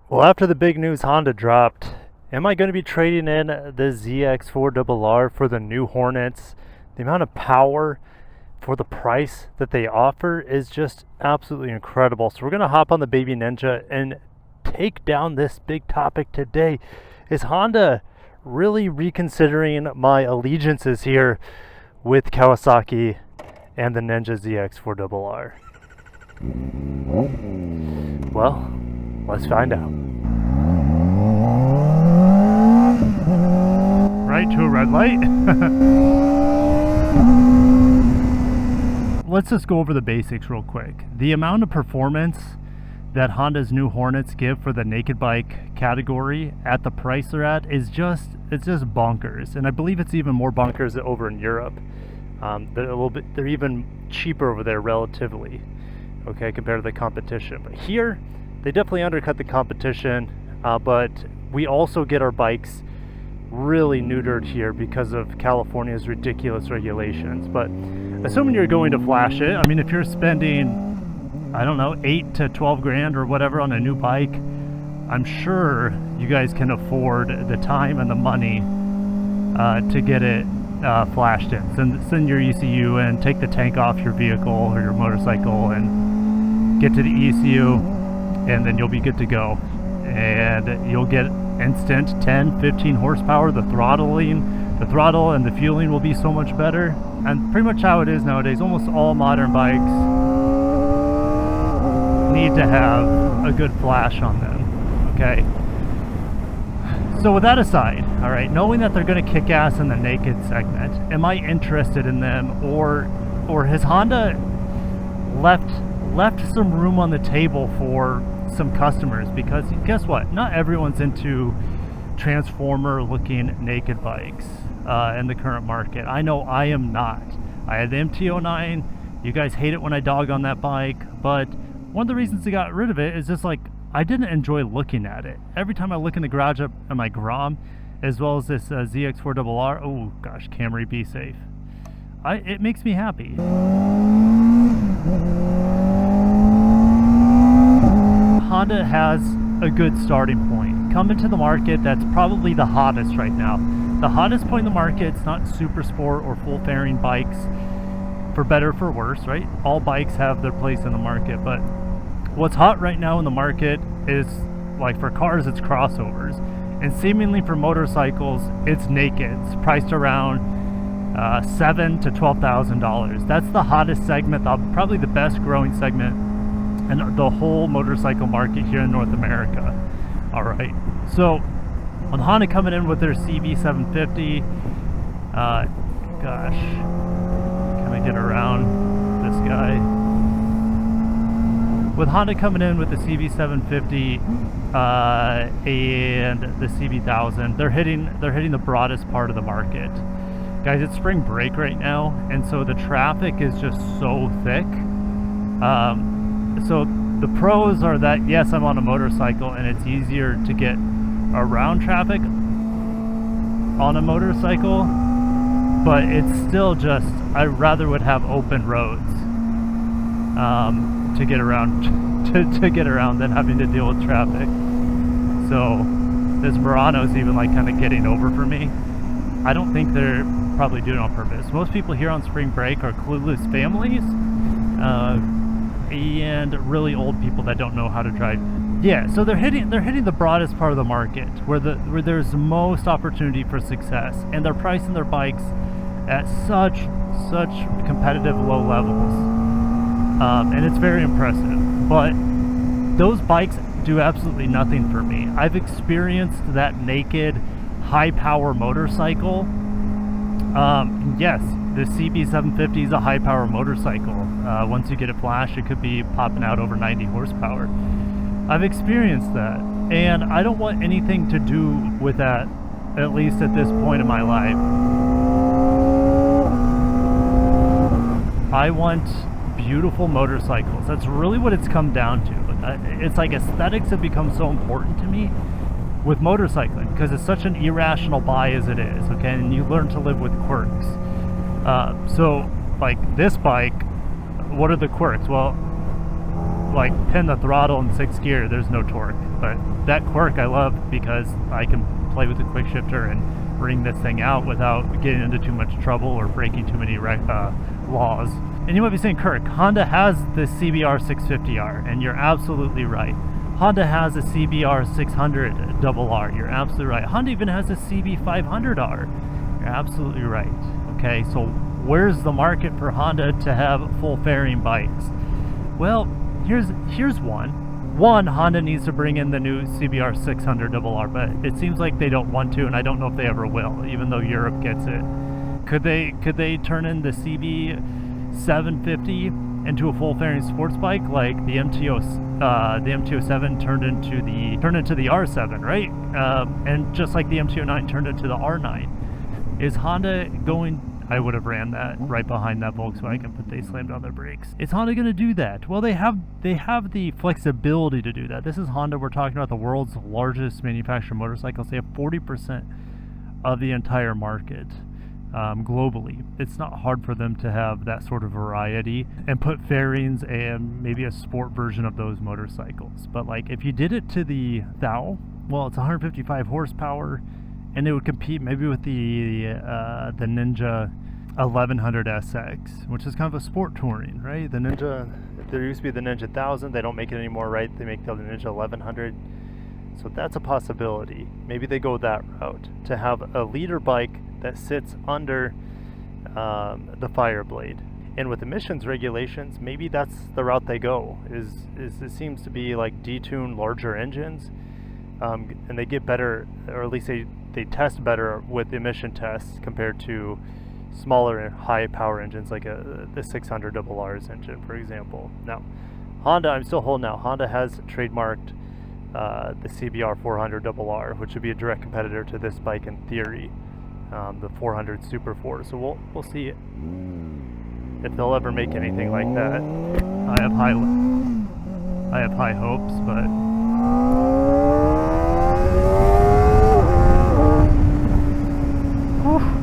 Well, after the big news Honda dropped, am I going to be trading in the ZX4RR for the new Hornets? The amount of power for the price that they offer is just absolutely incredible. So we're going to hop on the Baby Ninja and take down this big topic today. Is Honda really reconsidering my allegiances here with Kawasaki and the Ninja ZX4RR? Well, let's find out. Right to a red light. Let's just go over the basics real quick. The amount of performance that Honda's new Hornets give for the naked bike category at the price they're at is just bonkers. And I believe it's even more bonkers over in Europe. They're even cheaper over there relatively, okay, compared to the competition. But here, they definitely undercut the competition, but we also get our bikes really neutered here because of California's ridiculous regulations. But assuming you're going to flash it, I mean, if you're spending, I don't know, 8 to 12 grand or whatever on a new bike, I'm sure you guys can afford the time and the money to get it flashed in. Send your ECU and take the tank off your vehicle or your motorcycle and get to the ECU, and then you'll be good to go. And you'll get instant 10, 15 horsepower. The throttle and the fueling will be so much better. And pretty much how it is nowadays, almost all modern bikes need to have a good flash on them, okay? So with that aside, all right, knowing that they're going to kick ass in the naked segment, am I interested in them, or has Honda left some room on the table for some customers? Because guess what, not everyone's into transformer looking naked bikes in the current market. I know I am not. I had the MT-09. You guys hate it when I dog on that bike, but one of the reasons I got rid of it is just like I didn't enjoy looking at it. Every time I look in the garage up at my Grom, as well as this ZX4RR, oh gosh, Camry, be safe. It makes me happy. Honda has a good starting point. Come into the market, that's probably the hottest right now. The hottest point in the market, it's not super sport or full fairing bikes, for better or for worse, right? All bikes have their place in the market, but what's hot right now in the market is, like for cars, it's crossovers. And seemingly for motorcycles, it's nakeds, priced around $7,000 to $12,000. That's the hottest segment, probably the best growing segment in the whole motorcycle market here in North America. All right, so with Honda coming in with their CB750, gosh, can I get around this guy? With Honda coming in with the CB750 and the CB1000, they're hitting the broadest part of the market. Guys, it's spring break right now, and so the traffic is just so thick. So the pros are that, yes, I'm on a motorcycle and it's easier to get around traffic on a motorcycle, but it's still just, I rather would have open roads to get around to get around than having to deal with traffic. So this Murano's even like kind of getting over for me. I don't think they're probably doing it on purpose. Most people here on spring break are clueless families and really old people that don't know how to drive. Yeah, so they're hitting the broadest part of the market where there's most opportunity for success, and they're pricing their bikes at such competitive low levels, and it's very impressive. But those bikes do absolutely nothing for me. I've experienced that naked high power motorcycle. Yes, the CB750 is a high power motorcycle. Once you get it flashed, it could be popping out over 90 horsepower. I've experienced that, and I don't want anything to do with that, at least at this point in my life. I want beautiful motorcycles. That's really what it's come down to. It's like aesthetics have become so important to me with motorcycling because it's such an irrational buy as it is, okay? And you learn to live with quirks. So like this bike, what are the quirks? Well, like pin the throttle in 6th gear, there's no torque. But that quirk I love because I can play with the quick shifter and bring this thing out without getting into too much trouble or breaking too many laws. And you might be saying, Kirk, Honda has the CBR 650R, and you're absolutely right. Honda has a CBR 600RR, you're absolutely right. Honda even has a CB 500R, you're absolutely right. Okay, so where's the market for Honda to have full fairing bikes? Well, here's one. One, Honda needs to bring in the new CBR 600RR, but it seems like they don't want to, and I don't know if they ever will, even though Europe gets it. Could they turn in the CB 750 into a full fairing sports bike like the MT-07 turned into the R7, right? And just like the MT-09 turned into the R9. Is Honda going? I would have ran that right behind that Volkswagen, but they slammed on their brakes. Is Honda going to do that? Well, they have the flexibility to do that. This is Honda. We're talking about the world's largest manufacturer of motorcycles. They have 40% of the entire market globally. It's not hard for them to have that sort of variety and put fairings and maybe a sport version of those motorcycles. But like if you did it to the Thau, well, it's 155 horsepower. And it would compete maybe with the Ninja 1100 SX, which is kind of a sport touring, right? The Ninja, there used to be the Ninja 1000. They don't make it anymore, right? They make the Ninja 1100. So that's a possibility. Maybe they go that route to have a leader bike that sits under the Fireblade. And with emissions regulations, maybe that's the route they go. Is it seems to be like detune larger engines, and they get better, or at least they test better with emission tests compared to smaller and high power engines like the 600RR's engine, for example. Now, Honda, I'm still holding out. Honda has trademarked the CBR 400RR, which would be a direct competitor to this bike in theory, the 400 Super 4. So we'll see if they'll ever make anything like that. I have high hopes, but.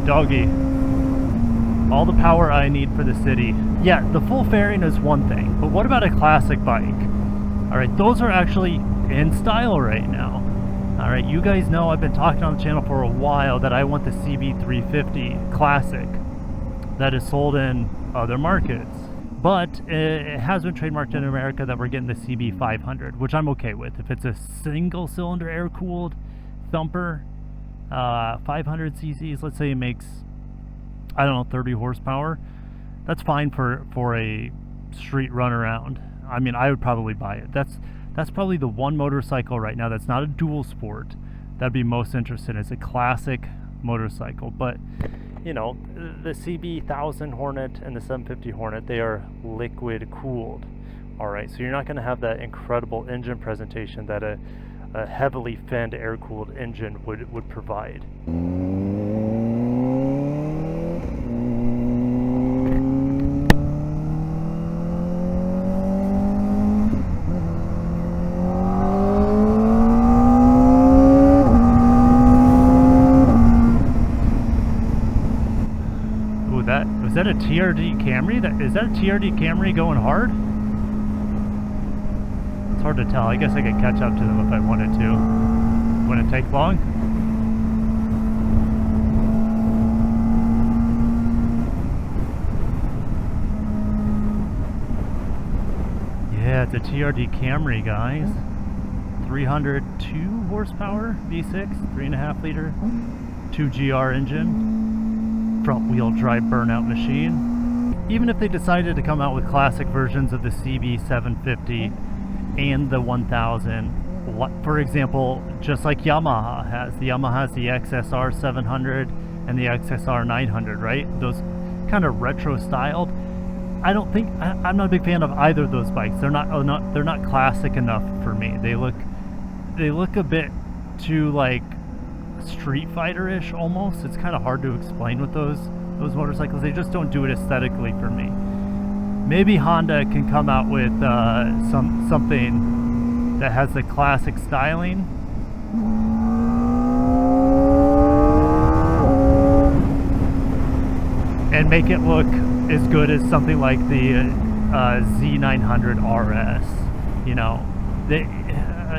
Doggy. All the power I need for the city. Yeah, the full fairing is one thing, but what about a classic bike? Alright, those are actually in style right now. Alright, you guys know I've been talking on the channel for a while that I want the CB350 Classic that is sold in other markets. But it has been trademarked in America that we're getting the CB500, which I'm okay with. If it's a single cylinder air-cooled thumper, 500 cc's, let's say it makes, I don't know, 30 horsepower, that's fine for a street run around. I mean, I would probably buy it. That's probably the one motorcycle right now that's not a dual sport that'd be most interested in. It's a classic motorcycle. But you know, the CB 1000 Hornet and the 750 Hornet, they are liquid cooled. Alright, so you're not going to have that incredible engine presentation that a heavily fanned air-cooled engine would provide. Ooh, was that a TRD Camry? Is that a TRD Camry going hard? It's hard to tell. I guess I could catch up to them if I wanted to. Wouldn't take long. Yeah, it's a TRD Camry, guys. 302 horsepower V6, 3.5 liter, 2GR engine, front wheel drive burnout machine. Even if they decided to come out with classic versions of the CB750 and the 1000, for example, just like Yamaha has. The Yamaha has the XSR 700 and the XSR 900, right? Those kind of retro styled. I'm not a big fan of either of those bikes. They're not classic enough for me. They look a bit too like Street Fighter-ish almost. It's kind of hard to explain with those motorcycles. They just don't do it aesthetically for me. Maybe Honda can come out with something that has the classic styling. And make it look as good as something like the Z900 RS. You know,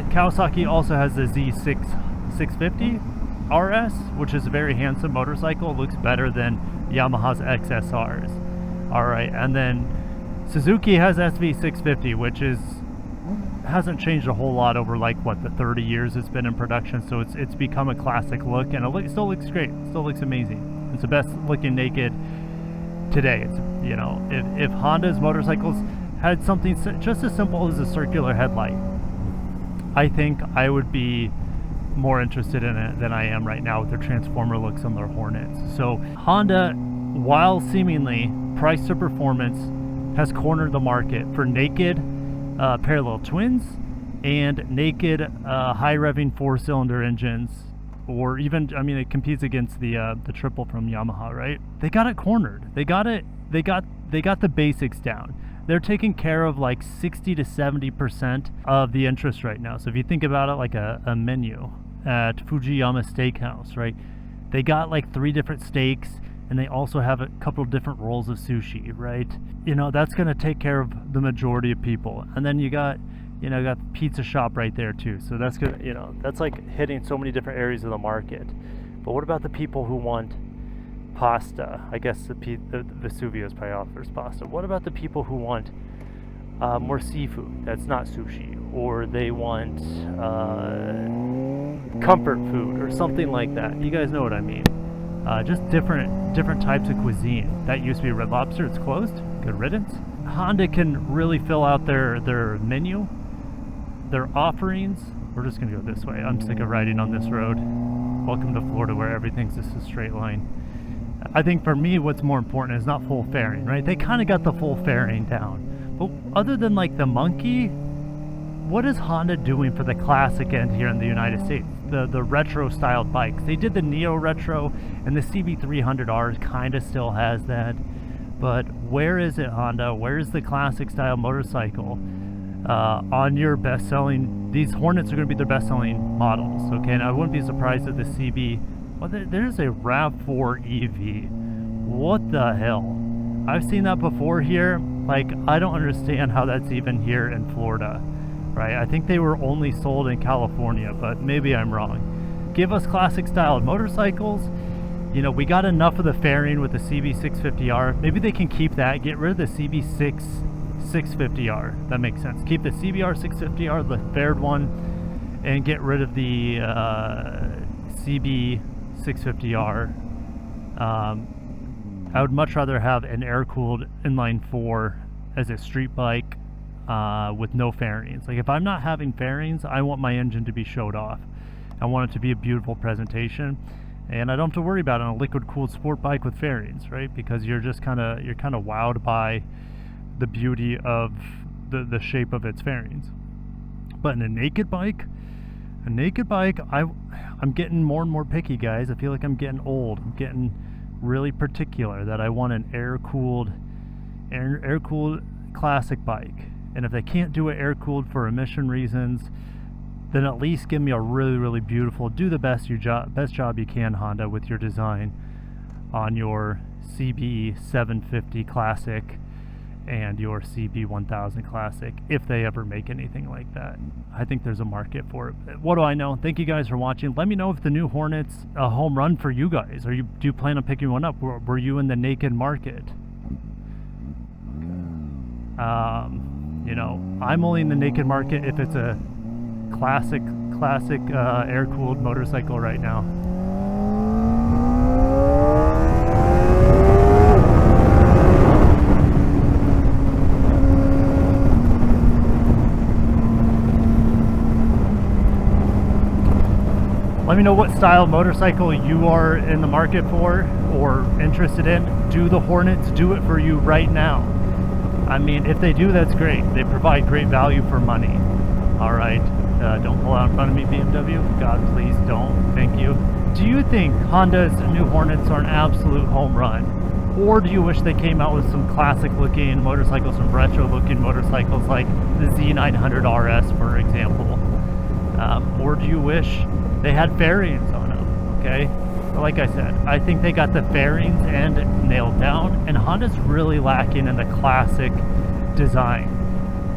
Kawasaki also has the Z650 RS, which is a very handsome motorcycle. It looks better than Yamaha's XSRs. All right, and then Suzuki has SV650, which hasn't changed a whole lot over like what the 30 years it's been in production. So it's become a classic look, and it still looks great. It still looks amazing. It's the best looking naked today. It's, you know, if Honda's motorcycles had something just as simple as a circular headlight, I think I would be more interested in it than I am right now with their transformer looks on their Hornets. So Honda, while seemingly price to performance, has cornered the market for naked parallel twins and naked high revving 4-cylinder engines, or even, I mean, it competes against the triple from Yamaha, right? They got it cornered. They got the basics down. They're taking care of like 60 to 70% of the interest right now. So if you think about it like a menu at Fujiyama Steakhouse, right? They got like 3 different steaks, and they also have a couple of different rolls of sushi, right? You know, that's going to take care of the majority of people. And then you got the pizza shop right there too. So that's good. You know, that's like hitting so many different areas of the market. But what about the people who want pasta? I guess the Vesuvio's probably offers pasta. What about the people who want more seafood that's not sushi, or they want comfort food or something like that? You guys know what I mean. Just different types of cuisine. That used to be Red Lobster. It's closed. Good riddance. Honda can really fill out their menu, their offerings. We're just gonna go this way. I'm sick of riding on this road. Welcome to Florida, where everything's just a straight line. I think for me, what's more important is not full fairing, right? They kind of got the full fairing down. But other than like the Monkey, what is Honda doing for the classic end here in the United States? The retro styled bikes. They did the Neo Retro, and the CB300R kind of still has that. But where is it, Honda? Where's the classic style motorcycle on your best selling? These Hornets are going to be their best selling models, okay? And I wouldn't be surprised if the CB, well, there's a RAV4 EV. What the hell? I've seen that before here. Like, I don't understand how that's even here in Florida, right? I think they were only sold in California, but maybe I'm wrong. Give us classic styled motorcycles. You know, we got enough of the fairing with the CB650R. Maybe they can keep that, get rid of the CB650R. That makes sense. Keep the CBR 650R, the faired one, and get rid of the CB650R. I would much rather have an air-cooled inline 4 as a street bike with no fairings. Like, if I'm not having fairings, I want my engine to be showed off. I want it to be a beautiful presentation, and I don't have to worry about it on a liquid-cooled sport bike with fairings, right? Because you're just kind of wowed by the beauty of the shape of its fairings. But in a naked bike, I'm getting more and more picky, guys. I feel like I'm getting old. I'm getting really particular that I want an air-cooled classic bike. And if they can't do it air-cooled for emission reasons, then at least give me a really, really beautiful, do the best job you can, Honda, with your design on your CB750 Classic and your CB1000 Classic, if they ever make anything like that. I think there's a market for it. What do I know? Thank you guys for watching. Let me know if the new Hornet's a home run for you guys. Do you plan on picking one up? Were you in the naked market? You know, I'm only in the naked market if it's a classic air-cooled motorcycle right now. Let me know what style motorcycle you are in the market for or interested in. Do the Hornets do it for you right now? I mean, if they do, that's great. They provide great value for money. All right, don't pull out in front of me, BMW. God, please don't. Thank you. Do you think Honda's new Hornets are an absolute home run? Or do you wish they came out with some classic looking motorcycles, some retro looking motorcycles like the Z900 RS, for example? Or do you wish they had fairings on them, okay? Like I said, I think they got the fairings and nailed down, and Honda's really lacking in the classic design.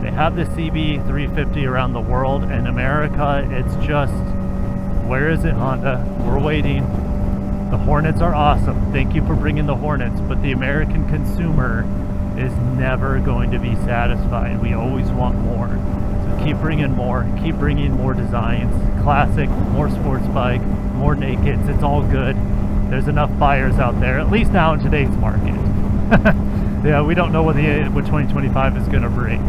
They have the CB 350 around the world. In America, it's just, where is it, Honda? We're waiting. The Hornets are awesome. Thank you for bringing the Hornets, but the American consumer is never going to be satisfied. We always want more. So keep bringing more designs, classic, more sports bike, more nakeds. It's all good. There's enough buyers out there, at least now in today's market. Yeah, we don't know what 2025 is going to bring.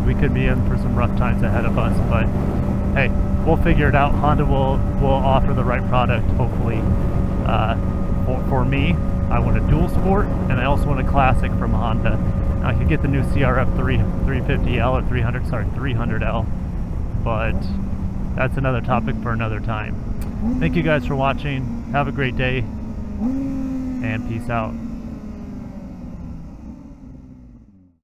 We could be in for some rough times ahead of us, but hey, we'll figure it out. Honda will offer the right product, hopefully. For me, I want a dual sport, and I also want a classic from Honda. I could get the new CRF 350L or 300L, but that's another topic for another time. Thank you guys for watching. Have a great day, and peace out.